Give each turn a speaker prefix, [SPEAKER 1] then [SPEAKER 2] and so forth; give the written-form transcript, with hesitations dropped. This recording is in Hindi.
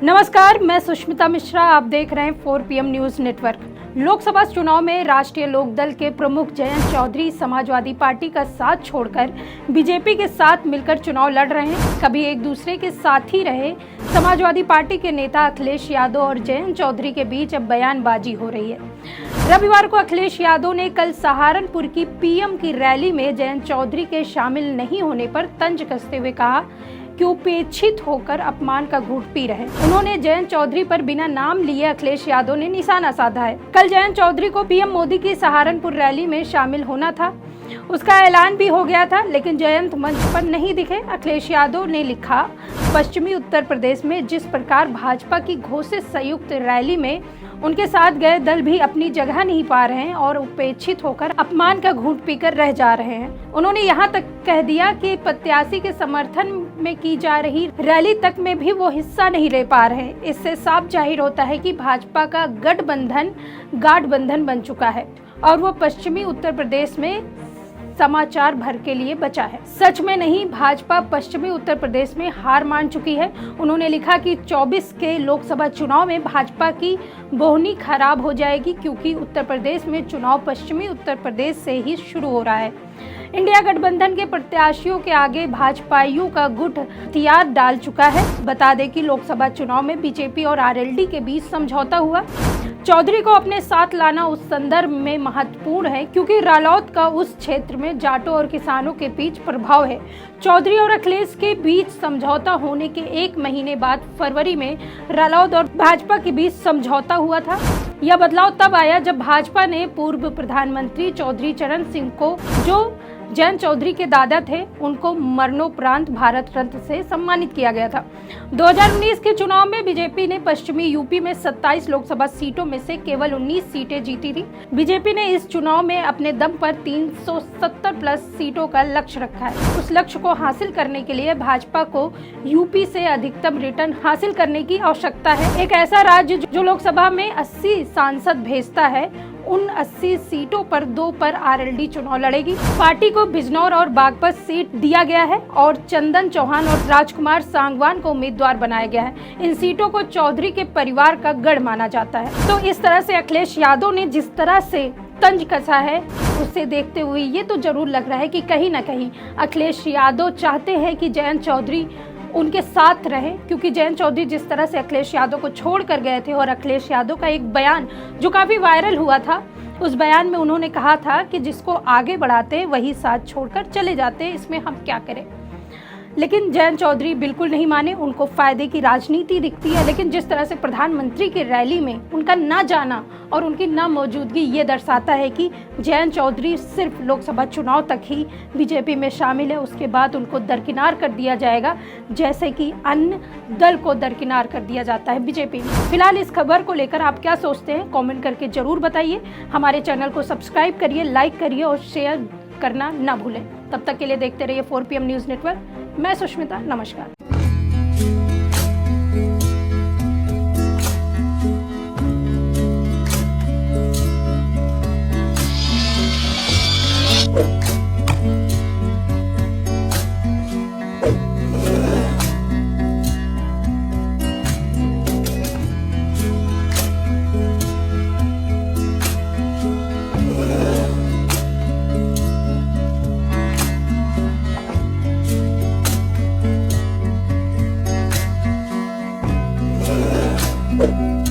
[SPEAKER 1] नमस्कार, मैं सुष्मिता मिश्रा। आप देख रहे हैं 4 PM न्यूज नेटवर्क। लोकसभा चुनाव में राष्ट्रीय लोकदल के प्रमुख जयंत चौधरी समाजवादी पार्टी का साथ छोड़कर बीजेपी के साथ मिलकर चुनाव लड़ रहे हैं। कभी एक दूसरे के साथ ही रहे समाजवादी पार्टी के नेता अखिलेश यादव और जयंत चौधरी के बीच अब बयानबाजी हो रही है। रविवार को अखिलेश यादव ने कल सहारनपुर की PM की रैली में जयंत चौधरी के शामिल नहीं होने पर तंज कसते हुए कहा कि उपेक्षित होकर अपमान का घूंट पी रहे। उन्होंने जयंत चौधरी पर बिना नाम लिए अखिलेश यादव ने निशाना साधा है। कल जयंत चौधरी को PM मोदी की सहारनपुर रैली में शामिल होना था, उसका ऐलान भी हो गया था, लेकिन जयंत मंच पर नहीं दिखे। अखिलेश यादव ने लिखा, पश्चिमी उत्तर प्रदेश में जिस प्रकार भाजपा की घोषित संयुक्त रैली में उनके साथ गए दल भी अपनी जगह नहीं पा रहे हैं और उपेक्षित होकर अपमान का घूंट पीकर रह जा रहे हैं। उन्होंने यहाँ तक कह दिया कि प्रत्याशी के समर्थन में की जा रही रैली तक में भी वो हिस्सा नहीं ले पा रहे हैं। इससे साफ जाहिर होता है कि भाजपा का गाठबंधन बन चुका है और वो पश्चिमी उत्तर प्रदेश में समाचार भर के लिए बचा है। सच में नहीं, भाजपा पश्चिमी उत्तर प्रदेश में हार मान चुकी है। उन्होंने लिखा कि 24 के लोकसभा चुनाव में भाजपा की बोहनी खराब हो जाएगी, क्योंकि उत्तर प्रदेश में चुनाव पश्चिमी उत्तर प्रदेश से ही शुरू हो रहा है। इंडिया गठबंधन के प्रत्याशियों के आगे भाजपाइयों का गुट हथियार डाल चुका है। बता दें कि लोकसभा चुनाव में बीजेपी और RLD के बीच समझौता हुआ। चौधरी को अपने साथ लाना उस संदर्भ में महत्वपूर्ण है क्योंकि रालोद का उस क्षेत्र में जाटों और किसानों के बीच प्रभाव है। चौधरी और अखिलेश के बीच समझौता होने के 1 महीने बाद फरवरी में रालोद और भाजपा के बीच समझौता हुआ था। यह बदलाव तब आया जब भाजपा ने पूर्व प्रधानमंत्री चौधरी चरण सिंह को, जो जयंत चौधरी के दादा थे, उनको मरणोपरांत भारत रत्न से सम्मानित किया गया था। 2019 के चुनाव में बीजेपी ने पश्चिमी यूपी में 27 लोकसभा सीटों में से केवल 19 सीटें जीती थी। बीजेपी ने इस चुनाव में अपने दम पर 370 प्लस सीटों का लक्ष्य रखा है। उस लक्ष्य को हासिल करने के लिए भाजपा को यूपी से अधिकतम रिटर्न हासिल करने की आवश्यकता है। एक ऐसा राज्य जो लोकसभा में 80 सांसद भेजता है, उन 80 सीटों पर 2 पर RLD चुनाव लड़ेगी। पार्टी को बिजनौर और बागपत सीट दिया गया है और चंदन चौहान और राजकुमार सांगवान को उम्मीदवार बनाया गया है। इन सीटों को चौधरी के परिवार का गढ़ माना जाता है। तो इस तरह से अखिलेश यादव ने जिस तरह से तंज कसा है, उसे देखते हुए ये तो जरूर लग रहा है कि कहीं ना कहीं अखिलेश यादव चाहते हैं कि जयंत चौधरी उनके साथ रहे, क्योंकि जयंत चौधरी जिस तरह से अखिलेश यादव को छोड़ कर गए थे और अखिलेश यादव का एक बयान जो काफी वायरल हुआ था, उस बयान में उन्होंने कहा था कि जिसको आगे बढ़ाते वही साथ छोड़कर चले जाते, इसमें हम क्या करें। लेकिन जयंत चौधरी बिल्कुल नहीं माने, उनको फायदे की राजनीति दिखती है। लेकिन जिस तरह से प्रधानमंत्री की रैली में उनका ना जाना और उनकी ना मौजूदगी ये दर्शाता है कि जयंत चौधरी सिर्फ लोकसभा चुनाव तक ही बीजेपी में शामिल है, उसके बाद उनको दरकिनार कर दिया जाएगा, जैसे कि अन्य दल को दरकिनार कर दिया जाता है बीजेपी में। फिलहाल इस खबर को लेकर आप क्या सोचते हैं, कॉमेंट करके जरूर बताइए। हमारे चैनल को सब्सक्राइब करिए, लाइक करिए और शेयर करना ना भूलें। तब तक के लिए देखते रहिए 4 PM न्यूज नेटवर्क। मैं सुष्मिता, नमस्कार।
[SPEAKER 2] you